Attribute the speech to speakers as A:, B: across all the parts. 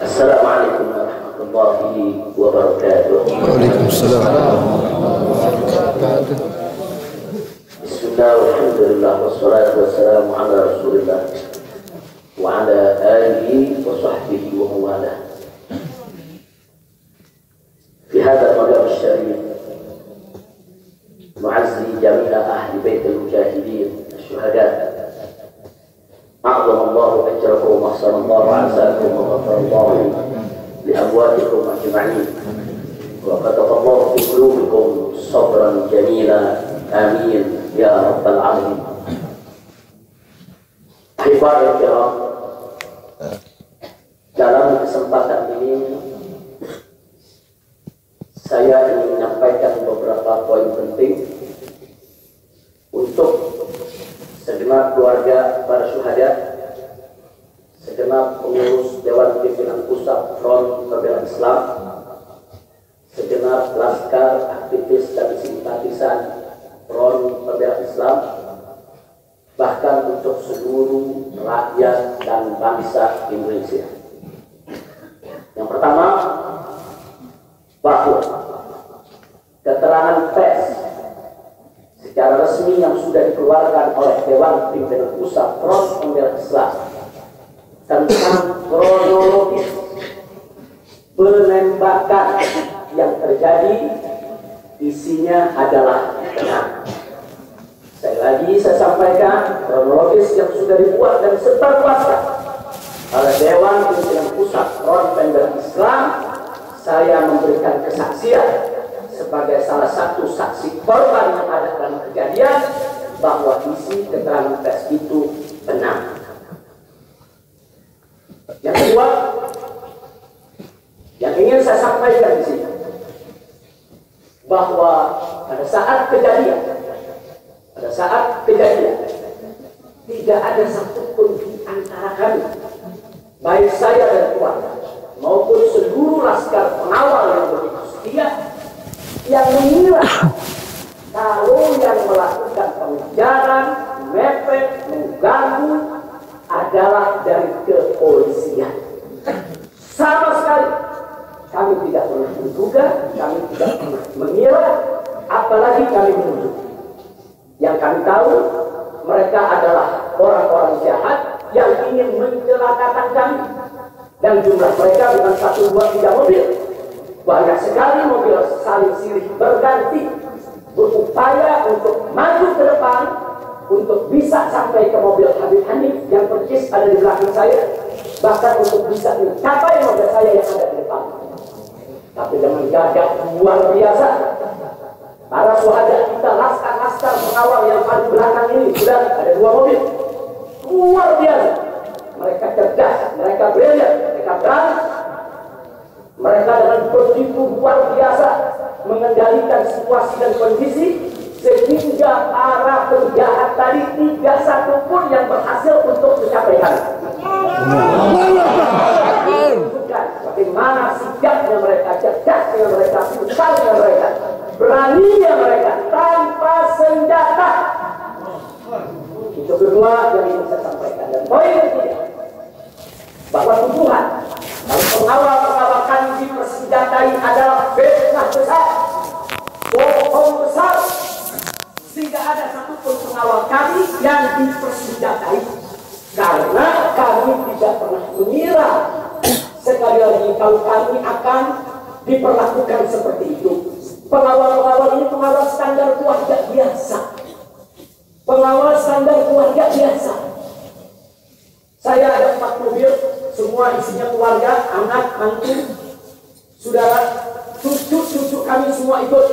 A: Assalamualaikum warahmatullahi wabarakatuh.
B: Waalaikumsalam.
A: Bismillah, walhamdulillah, wassalatu wassalamu ala rasulillah wa ala alihi wa sahbihi wa mawala. Fi hadha al-maqam al-sharif nu'azzi jami'a ahli bait al-mujahidin asy-syuhada. أعظم الله أجركم وأحسن الله عزاكم وغفر الله لأمواتكم أجمعين وكتب الله في قلوبكم صبرا جميلا آمين يا رب العالمين. Ahibba'il kiram, dalam kesempatan ini saya ingin menyampaikan beberapa poin penting untuk segenap keluarga para syuhada, segenap pengurus Dewan Pimpinan Pusat Front Pembela Islam, segenap laskar, aktivis dan simpatisan Front Pembela Islam, bahkan untuk seluruh rakyat dan bangsa Indonesia. Yang pertama, bahwa keterangan pers secara resmi yang sudah dikeluarkan oleh Dewan Pimpinan Pusat Front Pembela Islam tentang kronologis penembakan yang terjadi isinya adalah benar. Sekali lagi saya sampaikan, kronologis yang sudah dibuat dan sebarluaskan oleh Dewan Pimpinan Pusat Front Pembela Islam, saya memberikan kesaksian sebagai salah satu saksi korban yang ada dalam kejadian bahwa isi keterangan pers itu benar. Yang kedua, yang ingin saya sampaikan di sini bahwa pada saat kejadian tidak ada satupun di antara kami, baik saya dan keluarga maupun seluruh laskar pengawal yang begitu setia, yang mengira kalau yang melakukan pengejaran, mepet, mengganggu adalah dari kepolisian. Sama sekali kami tidak pernah menduga, kami tidak pernah mengira, apalagi kami menuduh. Yang kami tahu, mereka adalah orang-orang jahat yang ingin mencelakakan kami. Dan jumlah mereka bukan 1, 2, 3 mobil. Banyak sekali mobil saling silih berganti, berupaya untuk maju ke depan, untuk bisa sampai ke mobil Habib Hanif yang persis ada di belakang saya, bahkan untuk bisa mencapai mobil saya yang ada di depan. Tapi dengan gagah luar biasa, para syuhada kita, laskar-laskar pengawal yang paling belakang ini, sudah ada 2 mobil. Luar biasa. Mereka cerdas, mereka brilian, mereka berani. Mereka dengan begitu luar biasa mengendalikan situasi dan kondisi sehingga para penjahat tadi tidak satupun yang berhasil untuk mencapai kami. Bukan bagaimana sigapnya mereka, cerdasnya mereka, pintarnya mereka, beraninya mereka tanpa senjata. Itu kedua yang ingin saya sampaikan. Dan poin ketiga, bahwa tuduhan kalau pengawal-pengawal kami dipersenjatai adalah fitnah besar, bohong besar, sehingga ada satupun pengawal kami yang dipersenjatai, karena kami tidak pernah mengira sekali lagi kalau kami akan diperlakukan seperti itu. Pengawal-pengawal ini pengawal standar keluarga biasa, pengawal standar keluarga biasa. Saya ada 4 mobil, semua isinya keluarga, anak, mantu, saudara, cucu kami semua ikut.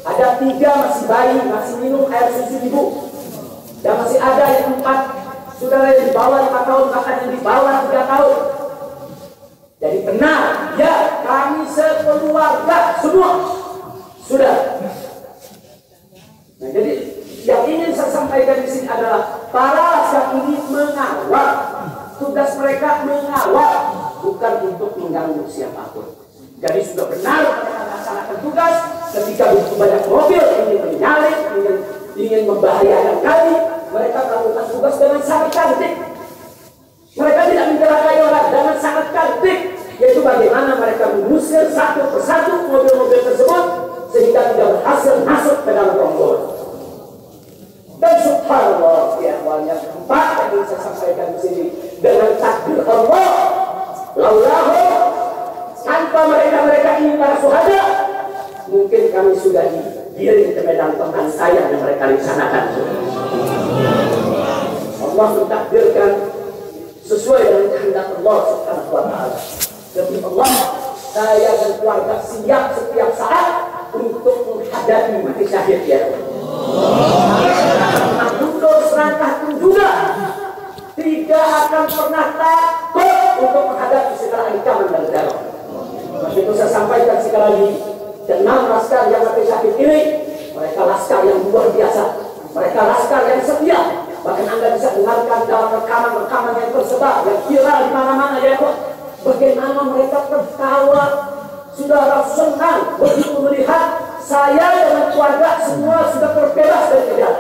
A: Ada 3 masih bayi, masih minum air susu ibu. Dan masih ada yang 4 saudara yang di bawah 5 tahun, bahkan yang di bawah 3 tahun. Jadi benar, ya kami sekeluarga semua sudah. Nah, jadi yang ingin saya sampaikan di sini adalah para laskar ini mengawal, tugas mereka mengawal, bukan untuk mengganggu siapapun. Jadi sudah benar mereka melaksanakan tugas. Ketika begitu banyak mobil ingin menyalip, ingin membahayakan kami, mereka melakukan tugas dengan sangat cantik. Mereka tidak mencelakai orang dengan sangat cantik. bagaimana mereka mengusir satu persatu mobil-mobil tersebut sehingga tidak berhasil masuk ke dalam rombongan. Dan subhanallah, ya Allah, yang keempat yang ingin saya sampaikan di sini, dengan takdir Allah, laulahu, tanpa mereka ingin para syuhada, mungkin kami sudah digiring ke medan pembantaian yang mereka rencanakan. Allah mentakdirkan sesuai dengan kehendak Allah Subhanahu wa taala. Demi Allah, saya dan keluarga siap setiap saat untuk menghadapi mati syahid, ya Allah. Mundur serangkah pun juga tidak akan pernah takut untuk menghadapi segala ancaman dan teror. Maka itu saya sampaikan sekali lagi, 6 laskar yang mati syahid ini, mereka laskar yang luar biasa, mereka laskar yang setia. Bahkan Anda bisa dengarkan dalam rekaman-rekaman yang tersebar, yang viral di mana-mana, ya Allah. Bagaimana mereka tertawa, saudara senang begitu melihat saya dan keluarga semua sudah terbebas dari penjara.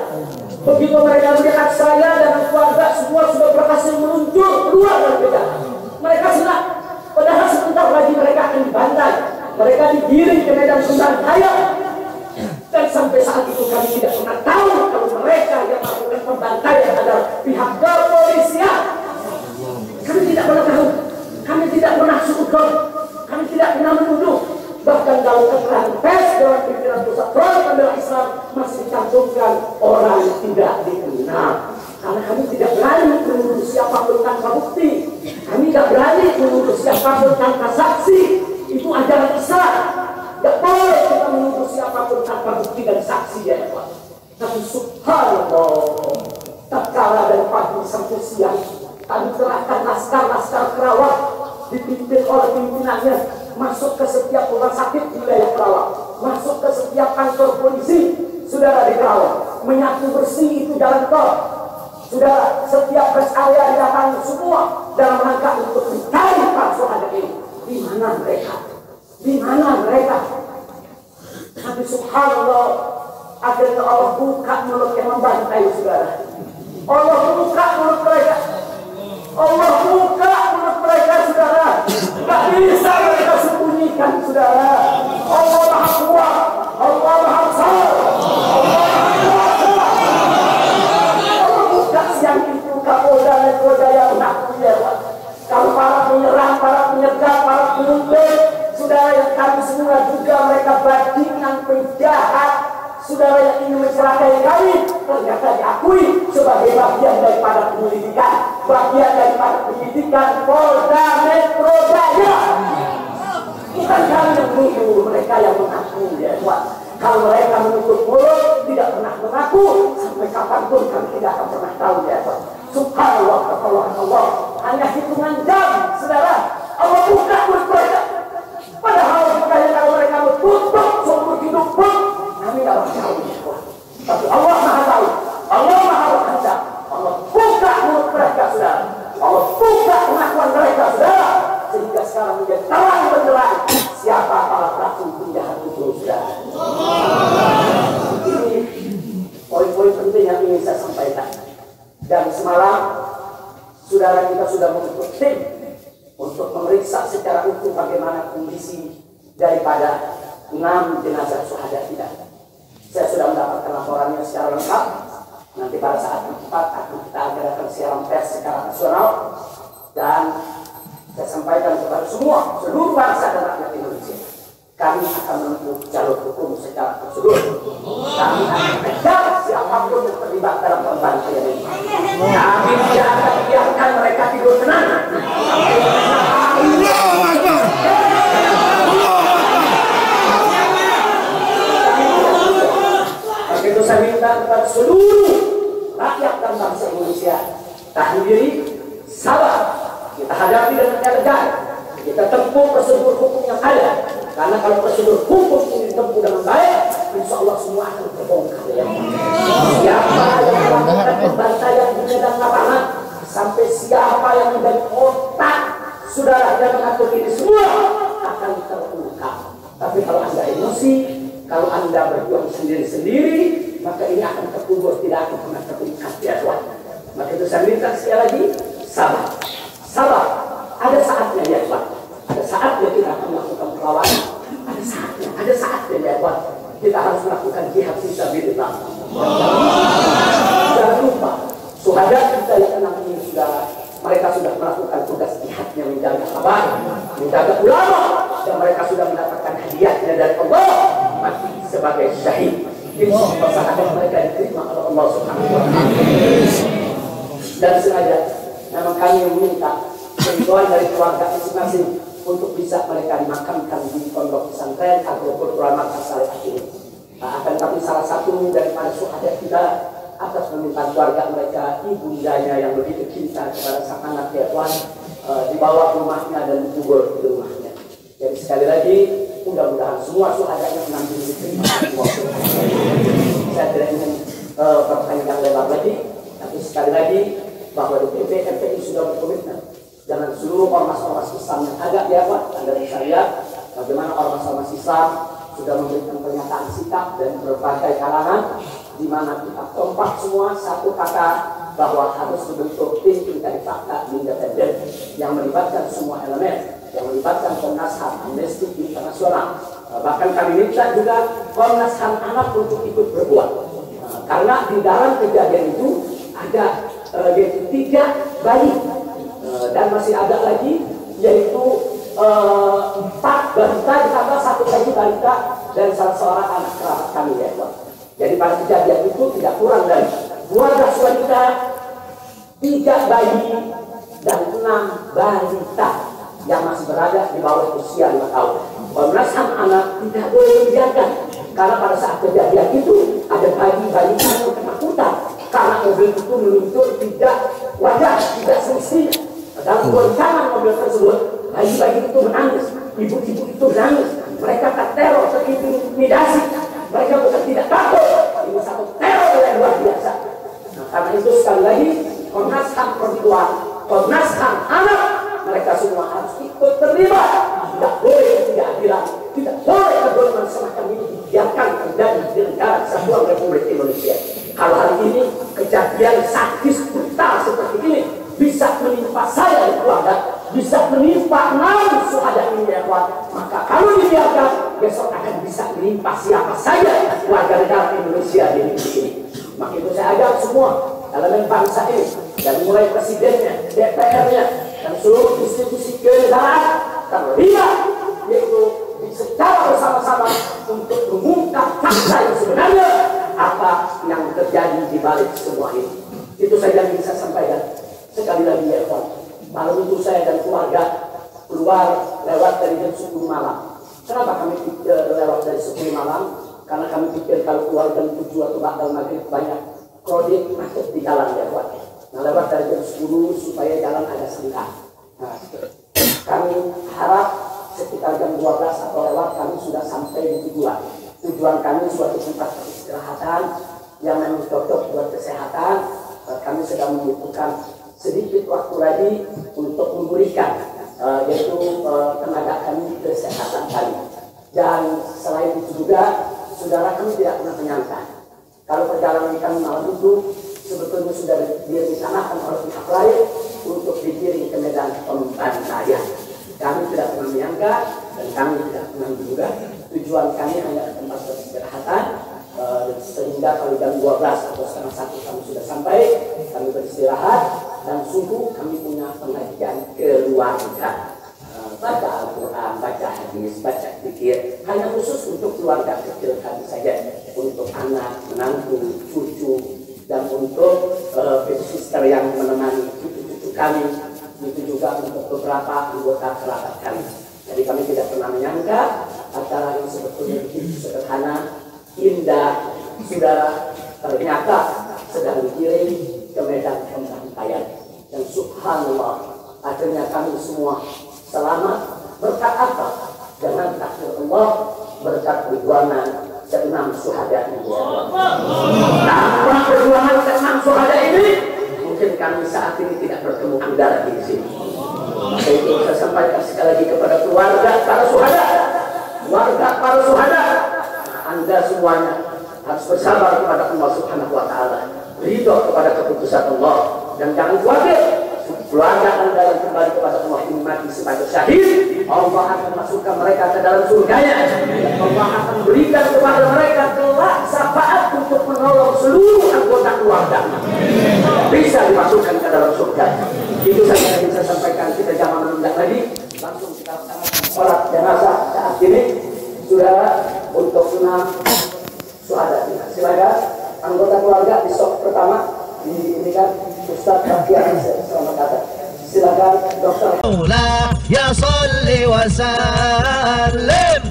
A: Begitu mereka melihat saya dan keluarga semua sudah berhasil meluncur keluar dari penjara, mereka senang. Padahal sebentar lagi mereka akan dibantai, mereka digiring ke medan pembantaian. Dan sampai saat itu kami tidak pernah tahu kalau mereka yang melakukan pembantaian adalah pihak kepolisian. Kami tidak pernah tahu, kami tidak pernah suudon, kami tidak pernah menuduh. Bahkan dalam keterangan pers Dewan Pimpinan Pusat Front Pembela Islam masih dicantumkan orang yang tidak dikenal. Karena kami tidak berani menuduh siapapun tanpa bukti, kami tidak berani menuduh siapapun tanpa saksi. Itu ajaran Islam. Tidak boleh kita menuduh siapapun tanpa bukti dan saksi, ya Allah. Tapi subhanallah, tatkala dari pagi sampai siang kami kerahkan laskar-laskar Kerawang dipimpin oleh pimpinannya masuk ke setiap rumah sakit di wilayah Kerawang, masuk ke setiap kantor polisi, saudara, di Kerawang, menyapu bersih itu jalan tol, saudara. Setiap rest area didatangi semua dalam rangka untuk mencari para syuhada ini. Di mana mereka? Di mana mereka? Tapi subhanallah, akhirnya Allah buka mulut yang membantai, saudara. Allah buka mulut mereka. Allah buka mulut mereka, saudara. Tidak bisa mereka sembunyikan, saudara. Allah Maha Kuat, Allah Maha Besar, Allah Maha Kuasa. Allah buka siang itu Kapolda Metro Jaya mengaku, ya Allah. Kalau para penyerang, para penyegar, para penuntut, saudara, yang kami semua juga mereka bajingan penjahat, saudara, yang ingin mencelakai kami, ternyata diakui sebagai bagian daripada penyelidikan, bagian daripada penyidikan Polda Metro Jaya. Bukan kami yang menuduh, mereka yang mengaku, ya Allah. Kalau mereka menutup mulut, tidak pernah mengaku, sampai kapanpun kami tidak akan pernah tahu, ya Allah. Subhanallah, Allah, hanya hitungan jam, saudara, Allah buka mulut mereka. Padahal kalau mereka tutup seumur hidup pun kami tidak tahu, ya Allah. Tapi Allah Maha tahu, Allah Maha berkehendak. Allah buka mulut mereka, saudara. Allah buka pengakuan mereka, saudara, sehingga sekarang menjadi terang benderang siapa para pelaku penjahat itu, saudara. Ini poin-poin penting yang ingin saya sampaikan. Dan semalam, saudara, kita sudah membentuk tim untuk memeriksa secara utuh bagaimana kondisi daripada 6 jenazah syuhada kita. Saya sudah mendapatkan laporannya secara lengkap. Nanti pada saat yang tepat akan kita adakan siaran pers secara nasional, dan saya sampaikan kepada semua, seluruh bangsa dan rakyat Indonesia, kami akan menempuh jalur hukum secara prosedur. Kami akan kejar siapapun yang terlibat dalam pembantaian ini. Kami tidak akan biarkan mereka tidur tenang. Begitu saya minta kepada seluruh rakyat dan bangsa Indonesia, tahan diri, sabar, kita hadapi dengan elegan, kita tempuh prosedur hukum yang ada. Karena kalau prosedur hukum ini ditempuh dengan baik, insya Allah semua akan terbongkar, ya. Siapa yang melakukan pembantaian di medan lapangan, sampai siapa yang menjadi otak, saudara, yang mengatur ini semua akan terungkap. Tapi kalau Anda emosi, kalau Anda berjuang sendiri-sendiri, maka ini akan terkubur, tidak akan pernah terungkap, ya Tuhan. Maka itu saya minta sekali lagi, sabar, sabar. Ada saatnya, ya Tuhan. Ada saatnya sudah melakukan tugas jihadnya menjaga habaib, menjaga ulama, dan mereka sudah mendapatkan hadiahnya dari Allah, mati sebagai syahid. Insya Allah syahadat mereka diterima oleh Allah Subhanahu wa Ta'ala. Dan sengaja memang kami meminta bantuan dari keluarga masing-masing untuk bisa mereka dimakamkan di pondok pesantren ataupun ulama Saleh ini. Akan tapi salah satu daripada syuhada kita atas meminta keluarga mereka, ibundanya yang begitu cinta kepada sang anak ya Tuhan, dibawa ke rumahnya dan dikubur di rumahnya. Jadi sekali lagi mudah-mudahan semua syuhadanya mengambil diterima semua. Saya tidak ingin berpanjang lebar lagi, tapi sekali lagi bahwa DPP MPI sudah berkomitmen dengan seluruh ormas-ormas Islam yang ada di Anda bisa lihat bagaimana ormas-ormas Islam sudah memberikan pernyataan sikap dan berbagai kalangan, di mana kita kompak semua satu kata bahwa harus membentuk tim pencari fakta independen yang melibatkan semua elemen, yang melibatkan Komnas HAM, Amnesty Internasional, bahkan kami minta juga Komnas HAM anak untuk ikut berbuat, karena di dalam kejadian itu ada yaitu 3 bayi dan masih ada lagi yaitu 4 balita ditambah 1 bayi balita dan salah seorang anak kerabat kami ya Pak. Jadi pada kejadian itu tidak kurang dari 12 wanita, 3 bayi dan 6 balita yang masih berada di bawah usia 5 tahun. Komnas HAM anak tidak boleh dibiarkan, karena pada saat kejadian itu ada bayi-bayi yang ketakutan karena mobil itu meluncur tidak wajar, tidak semestinya. Dalam goncangan mobil tersebut, bayi-bayi itu menangis, ibu-ibu itu menangis, mereka tak teror, terintimidasi, mereka bukan tidak takut, ini satu teror yang luar biasa. Nah, karena itu sekali lagi Komnas HAM perempuan, Komnas HAM anak, mereka semua harus ikut terlibat. Tidak boleh ketidakadilan, tidak boleh kedoliman semacam ini dibiarkan terjadi di negara kesatuan Republik Indonesia. Kalau hari ini kejadian sadis brutal seperti ini bisa menimpa saya dan keluarga, bisa menimpa 6 syuhada ini ya Tuhan, maka kalau dibiarkan besok akan bisa menimpa siapa saja warga negara Indonesia di negeri ini. Maka itu saya ajak semua elemen bangsa ini, dari mulai presidennya, DPR-nya, dan seluruh institusi kenegaraan terlibat, yaitu secara bersama-sama untuk mengungkap fakta yang sebenarnya apa yang terjadi di balik semua ini. Itu saja yang bisa saya sampaikan. Sekali lagi ya Tuhan, malam itu saya dan keluarga keluar lewat dari jam 10 malam. Kenapa kami lewat dari 10 malam? Karena kami pikir kalau keluar jam 7 atau ba'dal maghrib banyak krodit macet di jalan ya Tuhan. Nah, lewat dari jam 10 supaya jalan agak senggang. Nah, kami harap sekitar jam 12 atau lewat kami sudah sampai di tujuan. Tujuan kami suatu tempat peristirahatan yang memang cocok buat kesehatan. Kami sedang membutuhkan sedikit waktu lagi untuk memulihkan yaitu tenaga kami, kesehatan kami. Dan selain itu juga, saudara kami tidak pernah menyangka kalau perjalanan kami malam itu sebetulnya sudah direncanakan oleh pihak lain untuk dikirim ke medan pembantaian. Kami tidak pernah menyangka dan kami tidak pernah menduga tujuan kami hanya tempat peristirahatan, sehingga kalau jam 12 atau setengah 1 kami sudah sampai, kami beristirahat dan sungguh kami punya pengajian keluarga, baca Al-Quran, baca hadis, baca zikir, hanya khusus untuk keluarga kecil kami saja, untuk anak, menantu, cucu, dan untuk babysitter yang menemani cucu-cucu kami, itu juga untuk beberapa anggota kerabat kami. Jadi kami tidak pernah menyangka acara yang sebetulnya begitu sederhana, indah, saudara, ternyata sedang dikirim ke medan pembantaian. Dan subhanallah, akhirnya kami semua selamat. Berkat apa? Dengan takdir Allah, berkat perjuangan ke-6 syuhada ini. Tanpa perjuangan ke-6 syuhada ini, mungkin kami saat ini tidak bertemu Anda lagi di sini. Maka itu saya sampaikan sekali lagi kepada keluarga para syuhada, warga para syuhada, Anda semuanya harus bersabar kepada Allah Subhanahu wa Ta'ala, ridho kepada keputusan Allah, dan jangan khawatir, keluarga Anda yang kembali kepada Allah ini mati sebagai syahid, Allah akan masukkan mereka ke dalam surganya, dan Allah akan berikan kepada mereka kelak syafaat untuk menolong untuk seluruh anggota keluarga bisa dimasukkan ke dalam surga. Itu saja yang saya sampaikan. Kita jangan menunda lagi, langsung kita laksanakan sholat jenazah saat ini. Saudara, untuk 6 syuhada kita. Silakan anggota keluarga di sop pertama ini kan Ustaz Bakhtiar, selamat datang. Silakan dokter.
B: Ya salli wa sallim